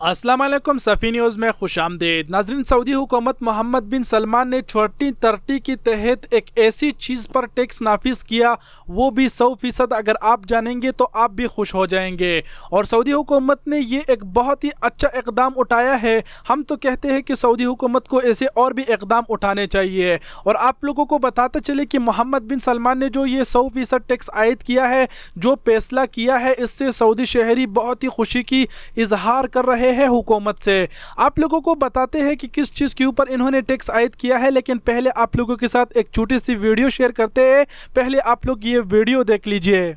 अस्सलाम वालेकुम, सफ़ी न्यूज़ में खुशामदीद। नाज़रीन, सऊदी हुकूमत मोहम्मद बिन सलमान ने 1430 के तहत एक ऐसी चीज़ पर टैक्स नाफिज किया, वो भी 100%। अगर आप जानेंगे तो आप भी खुश हो जाएंगे। और सऊदी हुकूमत ने ये एक बहुत ही अच्छा इकदाम उठाया है। हम तो कहते हैं कि सऊदी हुकूमत को ऐसे और भी इकदाम उठाने चाहिए। और आप लोगों को बताते चले कि मोहम्मद बिन सलमान ने जो ये 100% टैक्स आयद किया है, जो फैसला किया है, इससे सऊदी शहरी बहुत ही खुशी की इजहार कर रहे है हुकूमत से। आप लोगों को बताते हैं कि किस चीज़ के ऊपर इन्होंने टैक्स आयद किया है, लेकिन पहले आप लोगों के साथ एक छोटी सी वीडियो शेयर करते हैं। पहले आप लोग ये वीडियो देख लीजिए।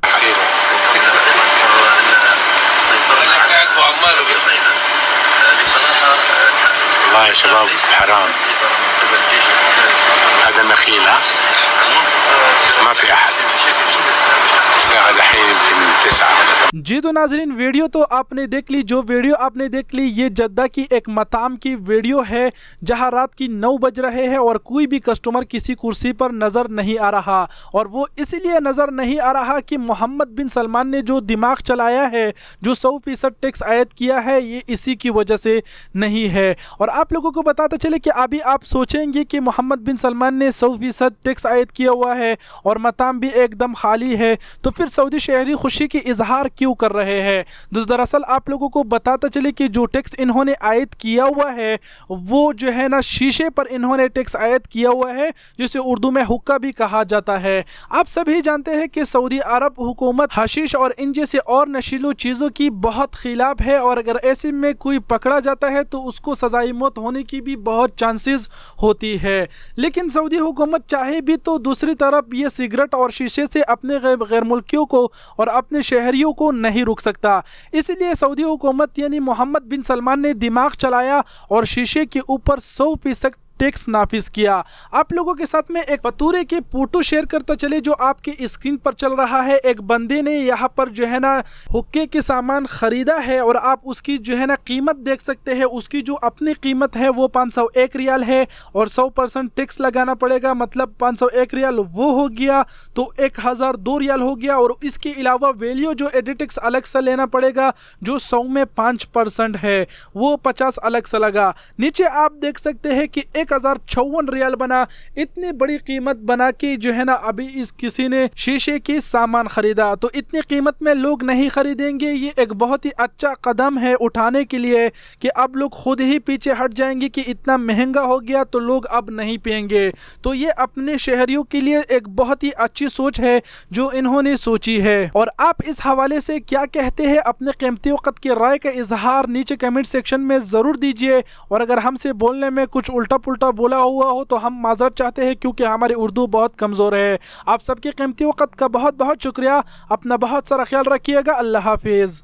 जी तो नाजरीन, वीडियो तो आपने देख ली। जो वीडियो आपने देख ली, ये जद्दा की एक मताम की वीडियो है, जहां रात की 9 बज रहे हैं और कोई भी कस्टमर किसी कुर्सी पर नज़र नहीं आ रहा। और वो इसलिए नज़र नहीं आ रहा कि मोहम्मद बिन सलमान ने जो दिमाग चलाया है, जो 100% टैक्स आयद किया है, ये इसी की वजह से नहीं है। और आप लोगों को बताते चले कि अभी आप सोचेंगे कि मोहम्मद बिन सलमान ने 100% टैक्स आयद किया हुआ है और मताम भी एकदम खाली है, तो फिर सऊदी शहरी खुशी की इजहार क्यों कर रहे हैं। दरअसल आप लोगों को बताता चले कि जो टैक्स इन्होंने आयद किया हुआ है, वो जो है ना, शीशे पर इन्होंने टैक्स आयद किया हुआ है, जिसे उर्दू में हुक्का भी कहा जाता है। आप सभी जानते हैं कि सऊदी अरब हुकूमत हशीश और इन जैसे और नशीली चीज़ों की बहुत खिलाफ है, और अगर ऐसे में कोई पकड़ा जाता है तो उसको सजाई मौत होने की भी बहुत चांसेस होती है। लेकिन सऊदी हुकूमत चाहे भी तो दूसरी तरफ ये सिगरेट और शीशे से अपने गैर मुल्कियों को और अपने शहरियों को नहीं रोक सकता। इसलिए सऊदी हुकूमत यानी मोहम्मद बिन सलमान ने दिमाग चलाया और शीशे के ऊपर 100% टैक्स नाफिज किया। आप लोगों के साथ में एक फतूरे के फोटो शेयर करता चले, जो आपके स्क्रीन पर चल रहा है। एक बंदे ने यहाँ पर जो है ना हुक्के के सामान खरीदा है, और आप उसकी जो है ना कीमत देख सकते हैं। उसकी जो अपनी कीमत है वो 501 रियाल है, और 100% टैक्स लगाना पड़ेगा, मतलब 501 रियाल वो हो गया तो 1002 रियाल हो गया। और इसके अलावा वैल्यू जो एडिटिक्स अलग से लेना पड़ेगा, जो 100 में 5% है, वो 50 अलग से लगा। नीचे आप देख सकते हैं कि 1054 रियाल बना। इतनी बड़ी कीमत बना के जो है ना, अभी इस किसी ने शीशे की सामान खरीदा, तो इतनी कीमत में लोग नहीं खरीदेंगे। ये एक बहुत ही अच्छा कदम है उठाने के लिए कि अब लोग खुद ही पीछे हट जाएंगे कि इतना महंगा हो गया तो लोग अब नहीं पिएंगे। तो ये अपने शहरियों के लिए एक बहुत ही अच्छी सोच है जो इन्होंने सोची है। और आप इस हवाले से क्या कहते हैं, अपने कीमती वक्त की राय का इजहार नीचे कमेंट सेक्शन में ज़रूर दीजिए। और अगर हमसे बोलने में कुछ उल्टा पुल्टा बोला हुआ हो तो हम माजरत चाहते हैं, क्योंकि हमारी उर्दू बहुत कमज़ोर है। आप सबके कीमती वक्त का बहुत बहुत शुक्रिया। अपना बहुत सारा ख्याल रखिएगा। अल्लाह हाफिज़।